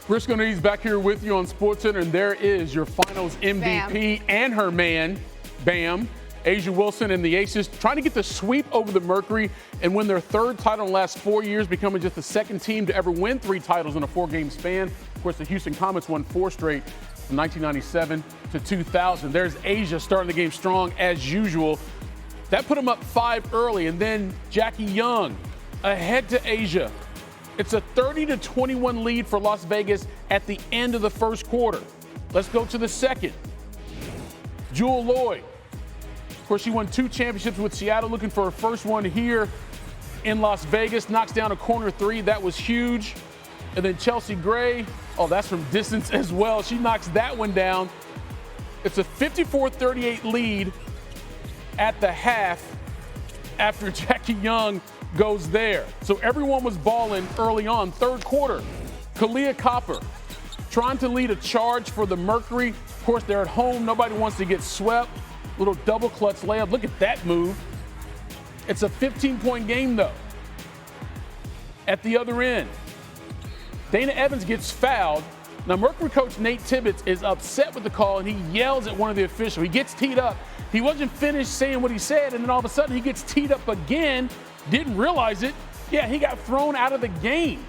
Briscoe Needs back here with you on SportsCenter, and there is your Finals MVP and her man, Bam, A'ja Wilson and the Aces, trying to get the sweep over the Mercury and win their third title in the last 4 years, becoming just the second team to ever win 3 titles in a 4-game span. Of course, the Houston Comets won 4 straight from 1997 to 2000. There's A'ja starting the game strong as usual. That put them up 5 early, and then Jackie Young ahead to A'ja. It's a 30-21 lead for Las Vegas at the end of the first quarter. Let's go to the second. Jewell Loyd. Of course, she won 2 championships with Seattle, looking for her first one here in Las Vegas. Knocks down a corner 3. That was huge. And then Chelsea Gray. Oh, that's from distance as well. She knocks that one down. It's a 54-38 lead at the half after Jackie Young goes there. So everyone was balling early on. Third quarter, Kahleah Copper trying to lead a charge for the Mercury. Of course, they're at home. Nobody wants to get swept. Little double clutch layup. Look at that move. It's a 15-point game, though. At the other end, Dana Evans gets fouled. Now, Mercury coach Nate Tibbetts is upset with the call, and he yells at one of the officials. He gets teed up. He wasn't finished saying what he said, and then all of a sudden he gets teed up again. Didn't realize it. Yeah, he got thrown out of the game.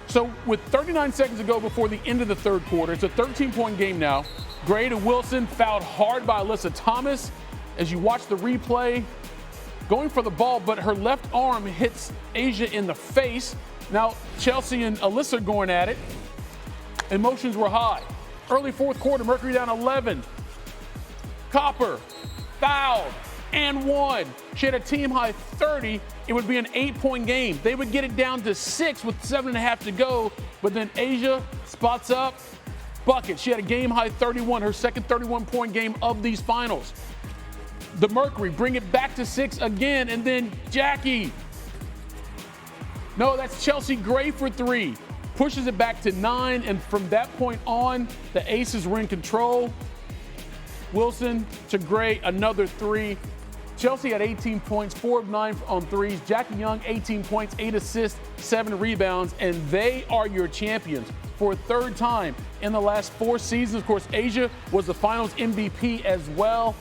So with 39 seconds to go before the end of the third quarter, it's a 13-point game now. Gray to Wilson, fouled hard by Alyssa Thomas. As you watch the replay, going for the ball, but her left arm hits A'ja in the face. Now Chelsea and Alyssa going at it. Emotions were high. Early fourth quarter, Mercury down 11. Copper fouled and won. She had a team-high 30. It would be an 8-point game. They would get it down to 6 with 7.5 to go, but then A'ja spots up, bucket. She had a game-high 31, her second 31-point game of these finals. The Mercury bring it back to 6 again, and then Jackie. No, that's Chelsea Gray for 3. Pushes it back to 9, and from that point on, the Aces were in control. Wilson to Gray, another 3. Chelsea had 18 points, 4 of 9 on threes. Jackie Young, 18 points, 8 assists, 7 rebounds, and they are your champions for a third time in the last 4 seasons. Of course, A'ja was the Finals MVP as well.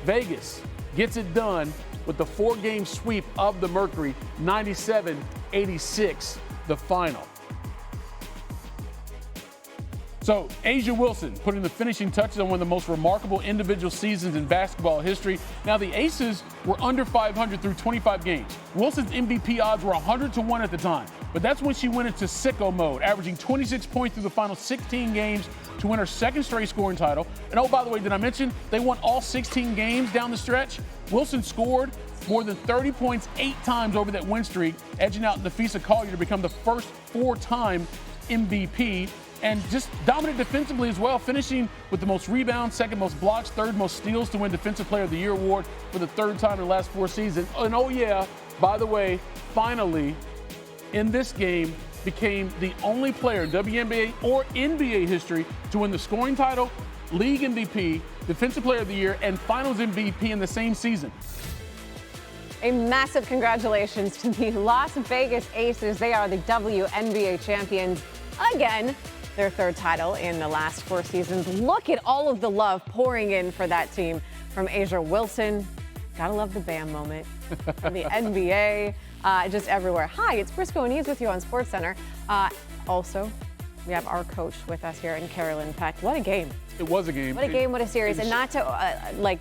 Vegas gets it done with the 4-game sweep of the Mercury, 97-86, the final. So A'ja Wilson putting the finishing touches on one of the most remarkable individual seasons in basketball history. Now the Aces were under 500 through 25 games. Wilson's MVP odds were 100-1 at the time, but that's when she went into sicko mode, averaging 26 points through the final 16 games to win her second straight scoring title. And oh, by the way, did I mention they won all 16 games down the stretch? Wilson scored more than 30 points 8 times over that win streak, edging out Nafisa Collier to become the first 4-time MVP. And just dominant defensively as well, finishing with the most rebounds, second most blocks, third most steals to win Defensive Player of the Year award for the 3rd time in the last 4 seasons. And oh yeah, by the way, finally, in this game, became the only player in WNBA or NBA history to win the scoring title, league MVP, Defensive Player of the Year, and Finals MVP in the same season. A massive congratulations to the Las Vegas Aces. They are the WNBA champions again. Their 3rd title in the last 4 seasons. Look at all of the love pouring in for that team from A'ja Wilson. Gotta love the Bam moment from the NBA, just everywhere. Hi, it's Briscoe Needs with you on SportsCenter. Also, we have our coach with us here in Carolyn Peck. What a game. It was a game. What a game, what a series. And not to,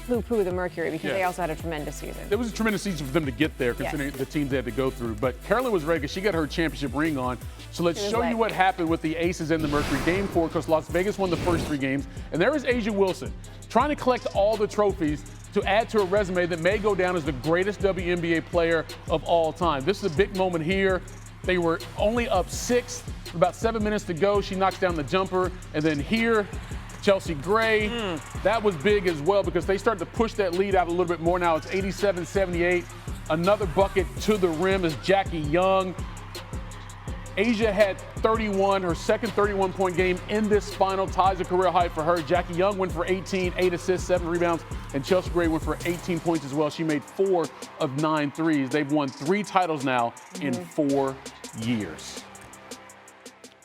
poo-poo the Mercury because they also had a tremendous season. It was a tremendous season for them to get there, considering the teams they had to go through. But Carolyn was ready because she got her championship ring on. So let's show you what happened with the Aces and the Mercury. Game 4, because Las Vegas won the first 3 games. And there is A'ja Wilson trying to collect all the trophies to add to a resume that may go down as the greatest WNBA player of all time. This is a big moment here. They were only up 6 with about 7 minutes to go. She knocks down the jumper. And then here, Chelsea Gray, that was big as well because they started to push that lead out a little bit more now. It's 87-78. Another bucket to the rim is Jackie Young. A'ja had 31, her second 31-point game in this final, ties a career high for her. Jackie Young went for 18, 8 assists, 7 rebounds, and Chelsea Gray went for 18 points as well. She made 4 of 9 threes. They've won 3 titles now in 4 years.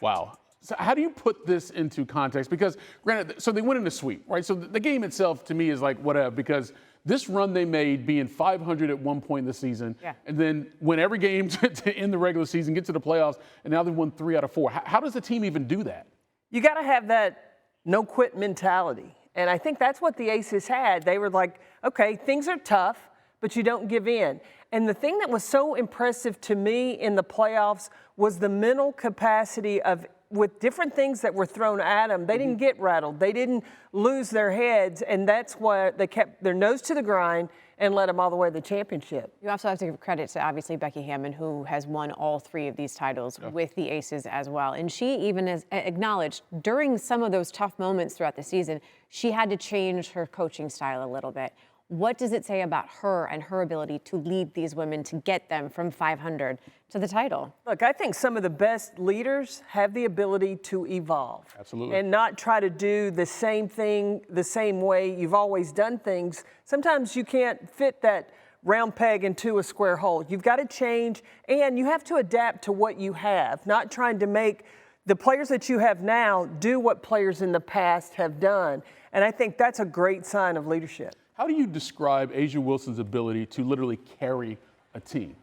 Wow. So how do you put this into context? Because granted, so they went in the sweep, right? So the game itself to me is like whatever, because this run they made being 500 at one point in the season, and then win every game to end the regular season, get to the playoffs, and now they've won 3 out of 4. How does the team even do that? You got to have that no-quit mentality. And I think that's what the Aces had. They were like, okay, things are tough, but you don't give in. And the thing that was so impressive to me in the playoffs was the mental capacity of, with different things that were thrown at them, they didn't get rattled. They didn't lose their heads, and that's why they kept their nose to the grind and led them all the way to the championship. You also have to give credit to, obviously, Becky Hammon, who has won all 3 of these titles with the Aces as well. And she even has acknowledged during some of those tough moments throughout the season, she had to change her coaching style a little bit. What does it say about her and her ability to lead these women to get them from 500 to the title? Look, I think some of the best leaders have the ability to evolve. Absolutely. And not try to do the same thing the same way you've always done things. Sometimes you can't fit that round peg into a square hole. You've got to change, and you have to adapt to what you have, not trying to make the players that you have now do what players in the past have done. And I think that's a great sign of leadership. How do you describe A'ja Wilson's ability to literally carry a team?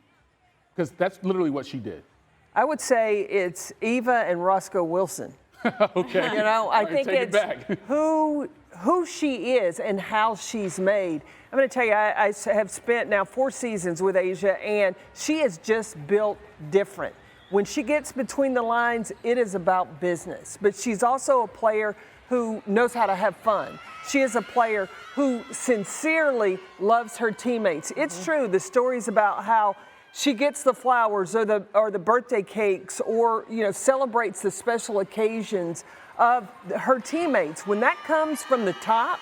Because that's literally what she did. I would say it's Eva and Roscoe Wilson. Okay. You know, I think take it's who she is and how she's made. I'm going to tell you, I have spent now 4 seasons with A'ja, and she is just built different. When she gets between the lines, it is about business. But she's also a player who knows how to have fun. She is a player who sincerely loves her teammates. It's true, the stories about how she gets the flowers or the birthday cakes, or celebrates the special occasions of her teammates. When that comes from the top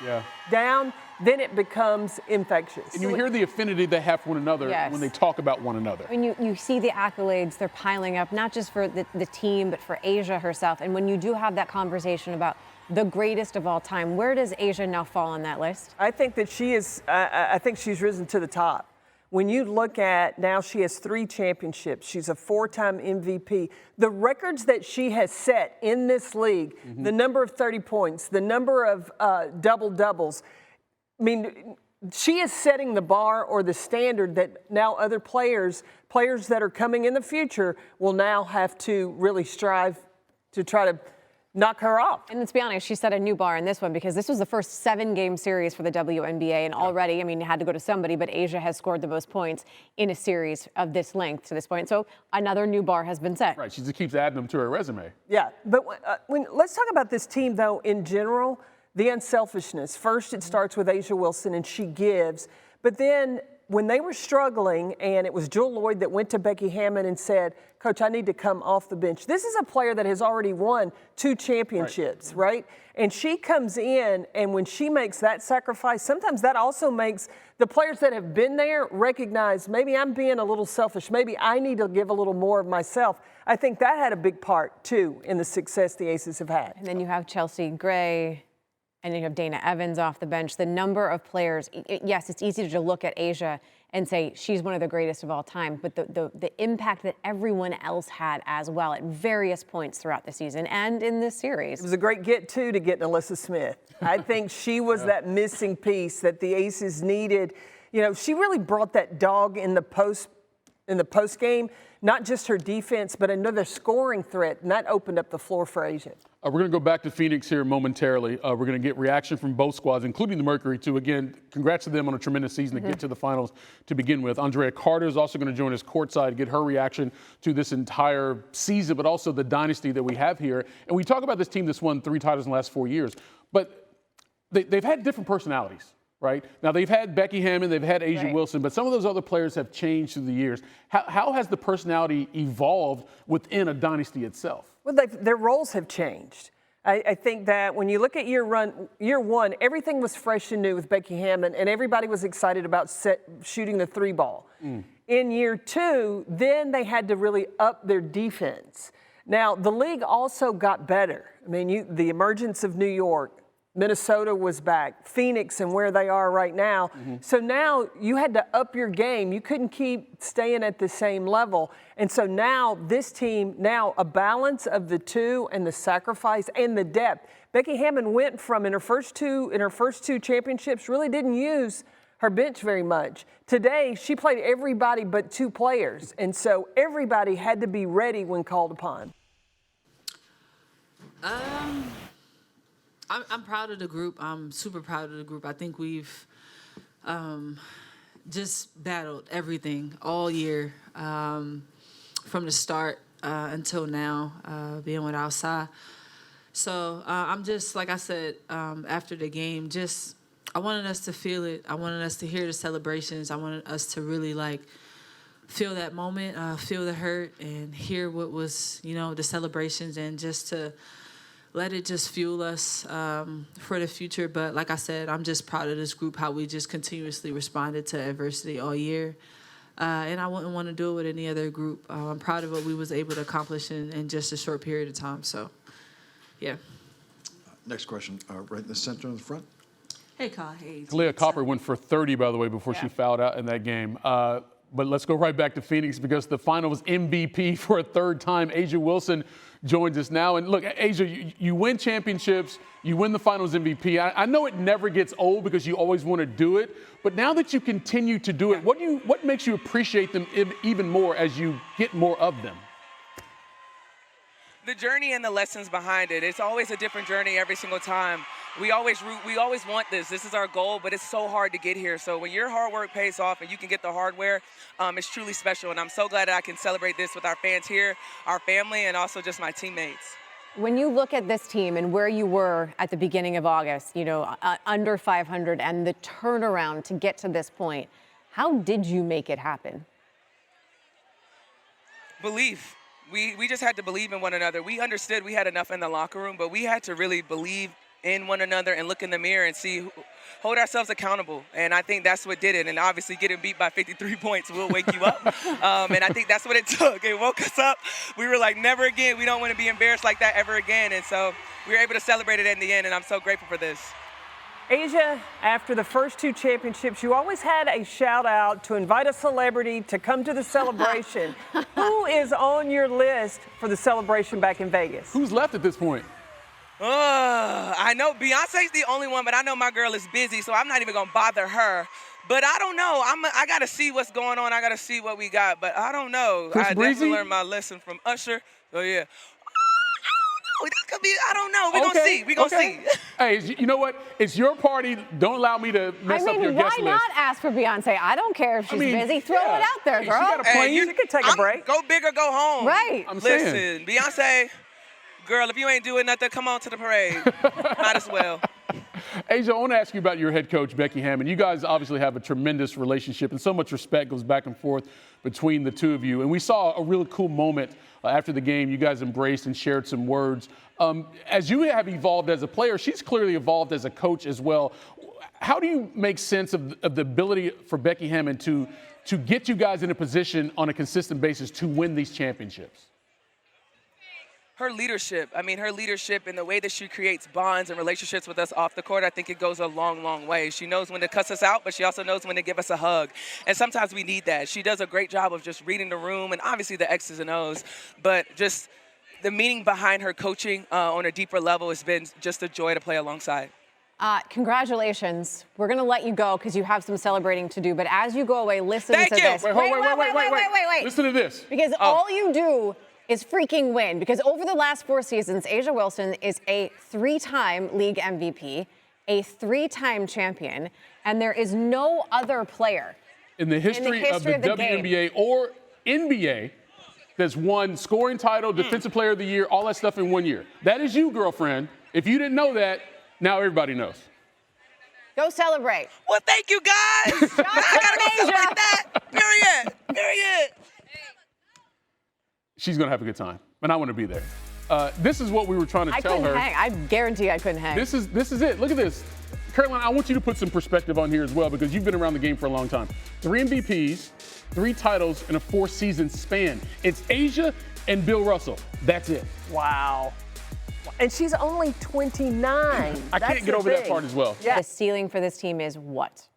down, then it becomes infectious. And you hear the affinity they have for one another when they talk about one another. When you see the accolades, they're piling up, not just for the team, but for A'ja herself. And when you do have that conversation about the greatest of all time, where does A'ja now fall on that list? I think that she is, I think she's risen to the top. When you look at now, she has 3 championships. She's a 4-time MVP. The records that she has set in this league, the number of 30 points, the number of double-doubles, I mean, she is setting the bar or the standard that now other players that are coming in the future will now have to really strive to try to knock her off. And let's be honest, she set a new bar in this one, because this was the first 7-game series for the WNBA, and already, I mean, it had to go to somebody, but A'ja has scored the most points in a series of this length to this point. So another new bar has been set. Right, she just keeps adding them to her resume. Yeah, but let's talk about this team, though, in general, the unselfishness. First, it starts with A'ja Wilson, and she gives, but then when they were struggling, and it was Jewel Lloyd that went to Becky Hammon and said, Coach, I need to come off the bench. This is a player that has already won 2 championships, right? And she comes in, and when she makes that sacrifice, sometimes that also makes the players that have been there recognize, maybe I'm being a little selfish. Maybe I need to give a little more of myself. I think that had a big part, too, in the success the Aces have had. And then you have Chelsea Gray, and then you have Dana Evans off the bench. The number of players, yes, it's easy to look at A'ja and say she's one of the greatest of all time, but the impact that everyone else had as well at various points throughout the season and in this series. It was a great get, too, to get Alyssa Smith. I think she was that missing piece that the Aces needed. You know, she really brought that dog in the post game, not just her defense, but another scoring threat, and that opened up the floor for A'ja. We're going to go back to Phoenix here momentarily. We're going to get reaction from both squads, including the Mercury, too. Again, congrats to them on a tremendous season to get to the finals to begin with. Andraya Carter is also going to join us courtside to get her reaction to this entire season, but also the dynasty that we have here. And we talk about this team that's won 3 titles in the last 4 years, but they've had different personalities. Right? Now, they've had Becky Hammon, they've had A'ja Wilson, but some of those other players have changed through the years. How has the personality evolved within a dynasty itself? Well, their roles have changed. I think that when you look at year 1, everything was fresh and new with Becky Hammon, and everybody was excited about shooting the 3-ball. In year 2, then they had to really up their defense. Now, the league also got better. I mean, the emergence of New York, Minnesota was back, Phoenix and where they are right now. So now you had to up your game. You couldn't keep staying at the same level. And so now this team, now a balance of the two and the sacrifice and the depth. Becky Hammon went from in her first two championships, really didn't use her bench very much. Today, she played everybody but 2 players. And so everybody had to be ready when called upon. I'm proud of the group. I'm super proud of the group. I think we've just battled everything all year from the start until now, being with outside. So I'm just, like I said, after the game, I wanted us to feel it. I wanted us to hear the celebrations. I wanted us to really, feel that moment, feel the hurt, and hear what was, the celebrations, and just to let it just fuel us for the future. But like I said, I'm just proud of this group, how we just continuously responded to adversity all year. And I wouldn't want to do it with any other group. I'm proud of what we was able to accomplish in just a short period of time. So, yeah. Next question, right in the center in the front. Hey, Kyle. Hey. Leah Copper went for 30, by the way, before she fouled out in that game. But let's go right back to Phoenix, because the Finals MVP for a third time, A'ja Wilson, joins us now. And look, A'ja, you win championships, you win the Finals MVP. I know it never gets old because you always want to do it, but now that you continue to do it, what makes you appreciate them even more as you get more of them? The journey and the lessons behind it. It's always a different journey every single time. We always want this. This is our goal, but it's so hard to get here. So when your hard work pays off and you can get the hardware, it's truly special. And I'm so glad that I can celebrate this with our fans here, our family, and also just my teammates. When you look at this team and where you were at the beginning of August, under 500, and the turnaround to get to this point, how did you make it happen? Belief. We just had to believe in one another. We understood we had enough in the locker room, but we had to really believe in one another and look in the mirror and hold ourselves accountable. And I think that's what did it. And obviously getting beat by 53 points will wake you up. And I think that's what it took. It woke us up. We were like, never again. We don't want to be embarrassed like that ever again. And so we were able to celebrate it in the end, and I'm so grateful for this. A'ja, after the first 2 championships, you always had a shout out to invite a celebrity to come to the celebration. Who is on your list for the celebration back in Vegas? Who's left at this point? I know Beyonce's the only one, but I know my girl is busy, so I'm not even going to bother her. But I don't know. I got to see what's going on. I got to see what we got. But I don't know. Chris I Breezy? definitely learned my lesson from Usher. So, yeah. That could be, I don't know. We're going to see. We're going to see. Hey, you know what? It's your party. Don't allow me to mess up your guest list. Why not ask for Beyonce? I don't care if she's busy. Throw it out there, girl. She got a plane. You could take a break. Go big or go home. Right. Listen, Beyonce, girl, if you ain't doing nothing, come on to the parade. Might as well. A'ja, I want to ask you about your head coach, Becky Hammon. You guys obviously have a tremendous relationship, and so much respect goes back and forth between the two of you. And we saw a really cool moment after the game. You guys embraced and shared some words. As you have evolved as a player, she's clearly evolved as a coach as well. How do you make sense of the ability for Becky Hammon to get you guys in a position on a consistent basis to win these championships? Her leadership. Her leadership and the way that she creates bonds and relationships with us off the court, I think it goes a long, long way. She knows when to cuss us out, but she also knows when to give us a hug. And sometimes we need that. She does a great job of just reading the room, and obviously the X's and O's, but just the meaning behind her coaching on a deeper level has been just a joy to play alongside. Congratulations. We're going to let you go because you have some celebrating to do. But as you go away, listen to this. Wait. Listen to this. Because all you do is freaking win. Because over the last 4 seasons, A'ja Wilson is a 3-time league MVP, a 3-time champion, and there is no other player in the history of the WNBA or NBA that's won scoring title, defensive player of the year, all that stuff in 1 year. That is you, girlfriend. If you didn't know that, now everybody knows. Go celebrate. Well, thank you, guys. I gotta go celebrate that. Period. She's going to have a good time, and I want to be there. This is what we were trying to tell her. I guarantee I couldn't hang. This is it. Look at this. Carolyn, I want you to put some perspective on here as well because you've been around the game for a long time. 3 MVPs, 3 titles in a 4-season span. It's A'ja and Bill Russell. That's it. Wow. And she's only 29. I can't get over that part as well. Yeah. The ceiling for this team is what?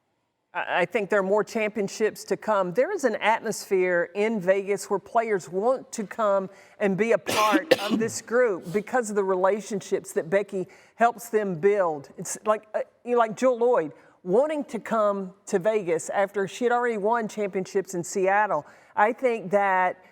I think there are more championships to come. There is an atmosphere in Vegas where players want to come and be a part of this group because of the relationships that Becky helps them build. It's like, like Jewel Lloyd wanting to come to Vegas after she had already won championships in Seattle. I think that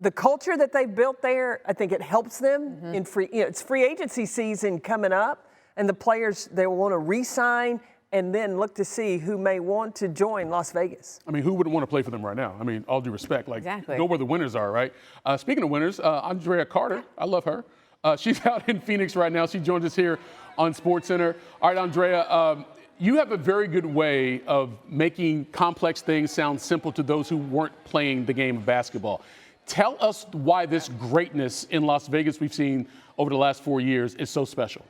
the culture that they've built there, I think it helps them in it's free agency season coming up, and the players, they want to re-sign and then look to see who may want to join Las Vegas. I mean, who wouldn't want to play for them right now? I mean, all due respect, like, exactly. Know where the winners are, right? Speaking of winners, Andraya Carter, I love her. She's out in Phoenix right now. She joins us here on SportsCenter. All right, Andraya, you have a very good way of making complex things sound simple to those who weren't playing the game of basketball. Tell us why this greatness in Las Vegas we've seen over the last 4 years is so special.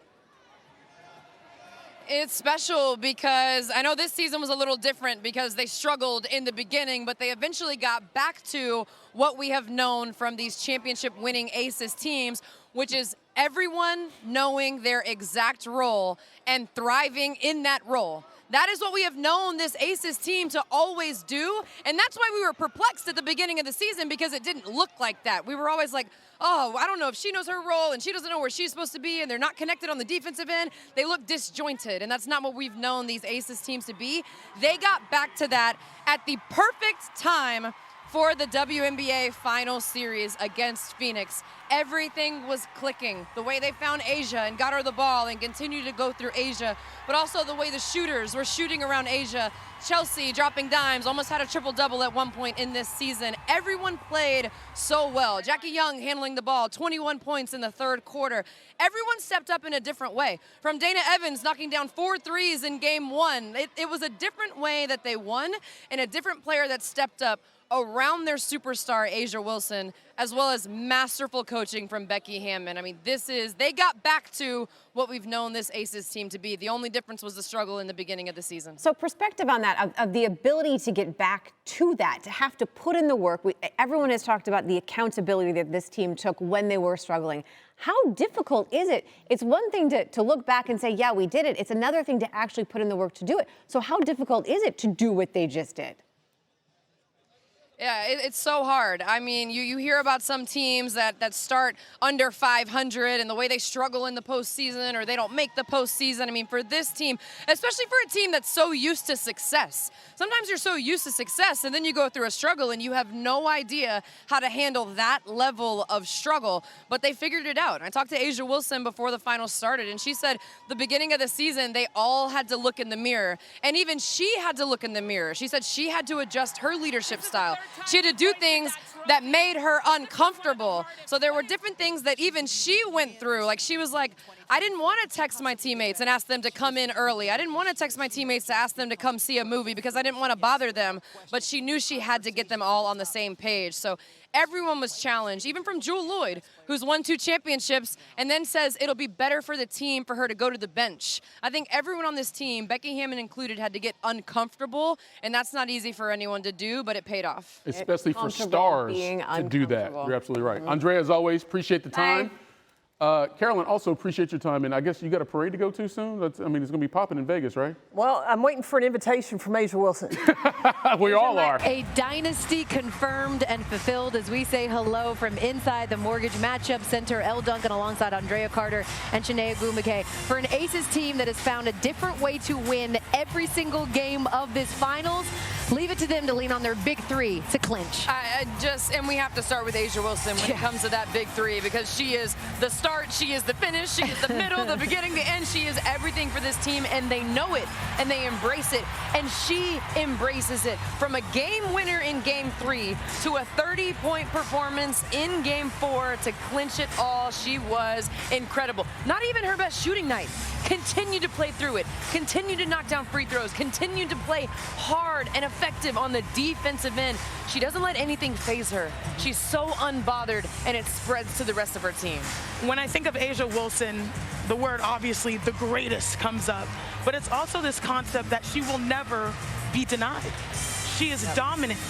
It's special because I know this season was a little different because they struggled in the beginning, but they eventually got back to what we have known from these championship-winning Aces teams, which is everyone knowing their exact role and thriving in that role. That is what we have known this Aces team to always do, and that's why we were perplexed at the beginning of the season because it didn't look like that. We were always like, oh, I don't know if she knows her role and she doesn't know where she's supposed to be and they're not connected on the defensive end. They look disjointed, and that's not what we've known these Aces teams to be. They got back to that at the perfect time for the WNBA Finals series against Phoenix. Everything was clicking. The way they found Asia and got her the ball and continued to go through Asia, but also the way the shooters were shooting around Asia. Chelsea dropping dimes, almost had a triple-double at one point in this season. Everyone played so well. Jackie Young handling the ball, 21 points in the third quarter. Everyone stepped up in a different way. From Dana Evans knocking down 4 threes in game 1. It was a different way that they won and a different player that stepped up around their superstar, A'ja Wilson, as well as masterful coaching from Becky Hammon. I mean, they got back to what we've known this Aces team to be. The only difference was the struggle in the beginning of the season. So perspective on that, of the ability to get back to that, to have to put in the work. Everyone has talked about the accountability that this team took when they were struggling. How difficult is it? It's one thing to look back and say, yeah, we did it. It's another thing to actually put in the work to do it. So how difficult is it to do what they just did? Yeah, it's so hard. I mean, you hear about some teams that start under 500 and the way they struggle in the postseason or they don't make the postseason. I mean, for this team, especially for a team that's so used to success, sometimes you're so used to success and then you go through a struggle and you have no idea how to handle that level of struggle, but they figured it out. I talked to A'ja Wilson before the finals started, and she said the beginning of the season, they all had to look in the mirror, and even she had to look in the mirror. She said she had to adjust her leadership style. She had to do things that made her uncomfortable. So there were different things that even she went through. Like, she was like, I didn't want to text my teammates and ask them to come in early. I didn't want to text my teammates to ask them to come see a movie because I didn't want to bother them. But she knew she had to get them all on the same page. So everyone was challenged, even from Jewel Lloyd, who's won 2 championships and then says it'll be better for the team for her to go to the bench. I think everyone on this team, Becky Hammon included, had to get uncomfortable, and that's not easy for anyone to do, but it paid off. Especially for stars to do that. You're absolutely right. Andraya, as always, appreciate the time. Carolyn, also appreciate your time, and I guess you got a parade to go to soon? It's going to be popping in Vegas, right? Well, I'm waiting for an invitation from A'ja Wilson. We all are. A dynasty confirmed and fulfilled as we say hello from inside the Mortgage Matchup Center. Elle Duncan alongside Andraya Carter and Chiney Ogwumike for an Aces team that has found a different way to win every single game of this finals. Leave it to them to lean on their big 3 to clinch. And we have to start with A'ja Wilson when it comes to that big 3, because she is the start, she is the finish, she is the middle, the beginning, the end. She is everything for this team, and they know it, and they embrace it, and she embraces it. From a game winner in game 3 to a 30-point performance in game 4 to clinch it all, she was incredible. Not even her best shooting night. Continued to play through it, continued to knock down free throws, continued to play hard and effective on the defensive end. She doesn't let anything faze her. She's so unbothered, and it spreads to the rest of her team. When I think of A'ja Wilson, the word obviously the greatest comes up, but it's also this concept that she will never be denied. She is dominant.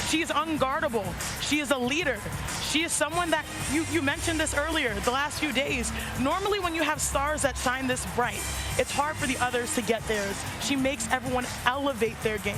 She is unguardable. She is a leader. She is someone that, you mentioned this earlier, the last few days. Normally when you have stars that shine this bright, it's hard for the others to get theirs. She makes everyone elevate their game.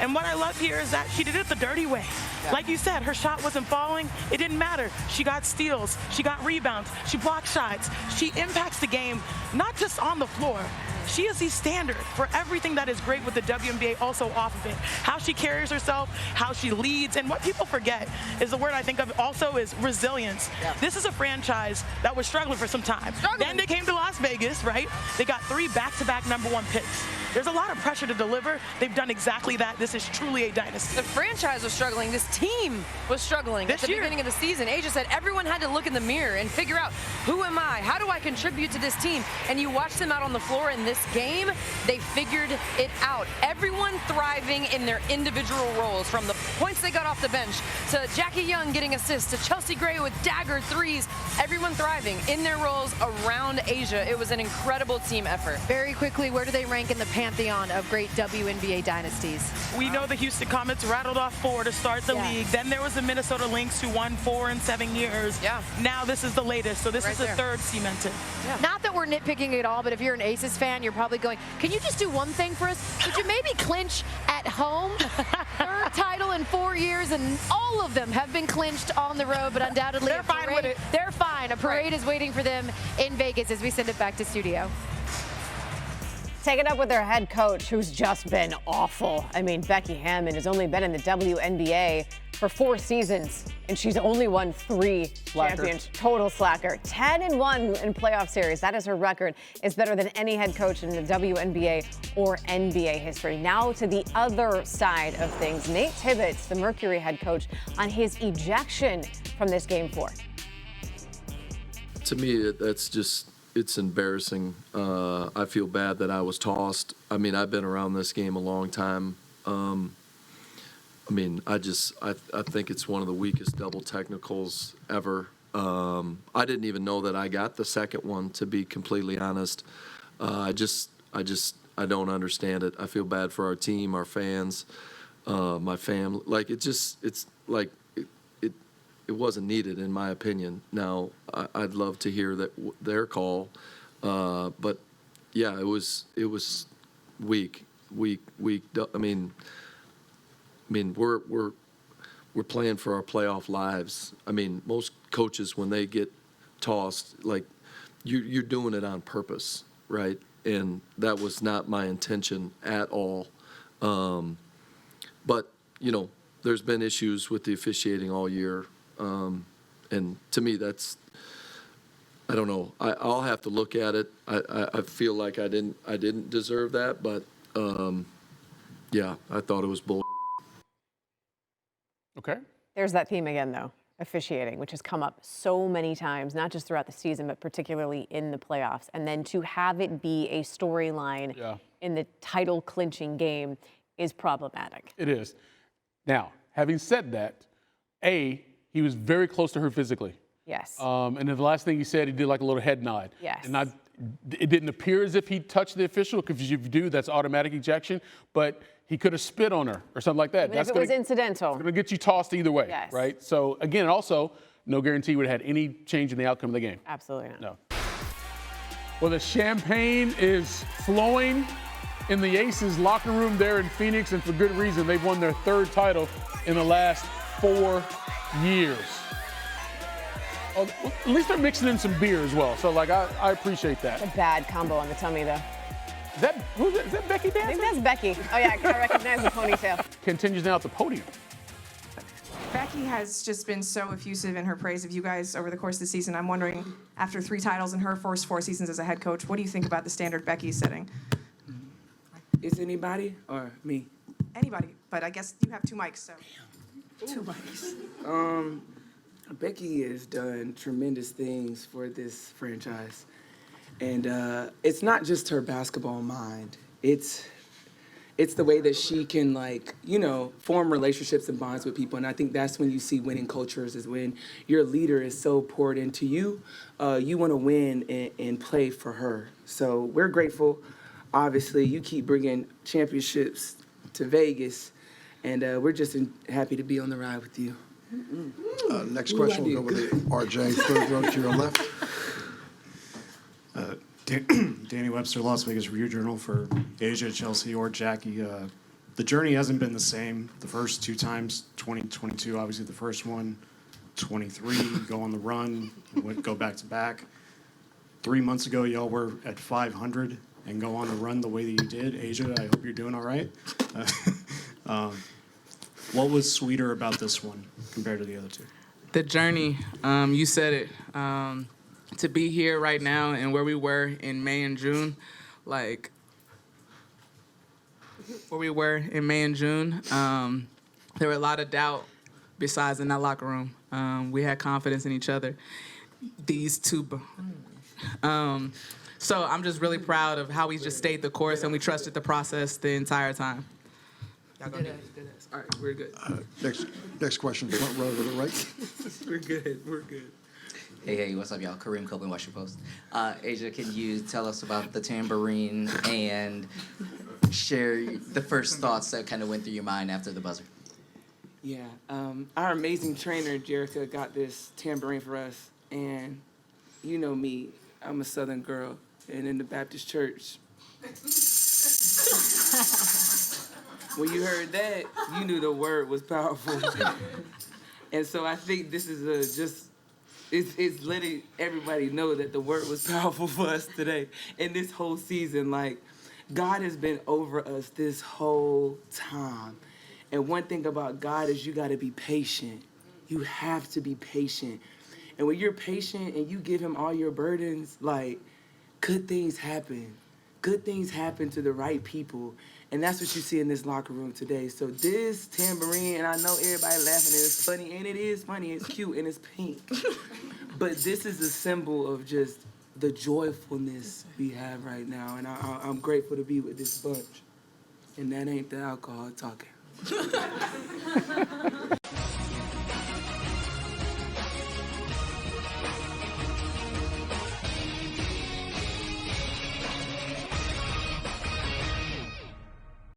And what I love here is that she did it the dirty way. Yeah. Like you said, her shot wasn't falling. It didn't matter. She got steals. She got rebounds. She blocked shots. She impacts the game, not just on the floor. She is the standard for everything that is great with the WNBA, also off of it. How she carries herself, how she leads, and what people forget is the word I think of also is resilience. Yeah. This is a franchise that was struggling for some time. Then they came to Las Vegas, right? They got 3 back-to-back #1 picks. There's a lot of pressure to deliver. They've done exactly that. This is truly a dynasty. The franchise was struggling. This team was struggling at the beginning of the season. A'ja said everyone had to look in the mirror and figure out, who am I? How do I contribute to this team? And you watch them out on the floor in this game, they figured it out. Everyone thriving in their individual roles, from the points they got off the bench, to Jackie Young getting assists, to Chelsea Gray with dagger threes. Everyone thriving in their roles around A'ja. It was an incredible team effort. Very quickly, where do they rank in the pantheon of great WNBA dynasties? We know the Houston Comets rattled off 4 to start the league. Then there was the Minnesota Lynx, who won 4 in 7 years. Yeah. Now this is the latest, so this is the 3rd cemented. Yeah. Not that we're nitpicking at all, but if you're an Aces fan, you're probably going, can you just do one thing for us? Could you maybe clinch at home? 3rd title in 4 years, and all of them have been clinched on the road, but undoubtedly they're fine with it. They're fine. A parade is waiting for them in Vegas as we send it back to studio. Take it up with their head coach, who's just been awful. I mean, Becky Hammon has only been in the WNBA for 4 seasons, and she's only won 3 championships. Total slacker. 10-1 in playoff series. That is her record. It's better than any head coach in the WNBA or NBA history. Now to the other side of things. Nate Tibbetts, the Mercury head coach, on his ejection from this Game 4. To me, that's just... it's embarrassing. I feel bad that I was tossed. I mean, I've been around this game a long time. I mean, I think it's one of the weakest double technicals ever. I didn't even know that I got the second one, to be completely honest. I don't understand it. I feel bad for our team, our fans, my family. Like, it wasn't needed, in my opinion. Now, I'd love to hear their call, but yeah, it was weak. I mean, we're playing for our playoff lives. I mean, most coaches, when they get tossed, like, you're doing it on purpose, right? And that was not my intention at all. But you know, there's been issues with the officiating all year. And to me, that's, I don't know. I'll have to look at it. I feel like I didn't deserve that, but yeah, I thought it was bull. Okay. There's that theme again, though, officiating, which has come up so many times, not just throughout the season, but particularly in the playoffs. And then to have it be a storyline in the title clinching game is problematic. It is. Now, having said that, he was very close to her physically. Yes. And then the last thing he said, he did like a little head nod. Yes. And it didn't appear as if he touched the official, because if you do, that's automatic ejection. But he could have spit on her or something like that. Even if it was incidental. It's going to get you tossed either way, Yes. right? So, again, also, no guarantee would have had any change in the outcome of the game. Absolutely not. No. Well, the champagne is flowing in the Aces locker room there in Phoenix, and for good reason. They've won their 3rd title in the last 4 years. Oh, at least they're mixing in some beer as well. So, like, I appreciate that. A bad combo on the tummy, though. Is that Becky dancing? I think that's Becky. Oh, yeah, I recognize the ponytail. Continues now at the podium. Becky has just been so effusive in her praise of you guys over the course of the season. I'm wondering, after 3 titles in her first 4 seasons as a head coach, what do you think about the standard Becky's setting? Is anybody or me? Anybody, but I guess you have 2 mics, so. 2 mics. Becky has done tremendous things for this franchise. And it's not just her basketball mind. It's the way that she can, like, you know, form relationships and bonds with people. And I think that's when you see winning cultures, is when your leader is so poured into you. You want to win and play for her. So we're grateful. Obviously, you keep bringing championships to Vegas. And we're just happy to be on the ride with you. Next question will go with RJ, third row to your left. Danny Webster, Las Vegas Review-Journal for Asia, Chelsea, or Jackie. The journey hasn't been the same the first two times. 2022, obviously the first one. 23, go on the run, go back to back. 3 months ago, y'all were at 500 and go on the run the way that you did. Asia, I hope you're doing all right. What was sweeter about this one compared to the other two? The journey, you said it. To be here right now and where we were in May and June, there were a lot of doubt besides in that locker room. We had confidence in each other. These two. So I'm just really proud of how we just stayed the course and we trusted the process the entire time. Y'all go ahead. All right, we're good. Next question, front row to the right. We're good. Hey, what's up, y'all? Kareem Copeland, Washington Post. Asia, can you tell us about the tambourine and share the first thoughts that kind of went through your mind after the buzzer? Yeah, our amazing trainer, Jerica, got this tambourine for us. And you know me, I'm a Southern girl. And in the Baptist church, when you heard that, you knew the word was powerful. And so I think this is it's letting everybody know that the word was powerful for us today. And this whole season, God has been over us this whole time. And one thing about God is you got to be patient. You have to be patient. And when you're patient and you give him all your burdens, good things happen. Good things happen to the right people. And that's what you see in this locker room today. So this tambourine, and I know everybody laughing, and it's funny, and it is funny, it's cute, and it's pink. But this is a symbol of just the joyfulness we have right now. And I'm grateful to be with this bunch. And that ain't the alcohol talking.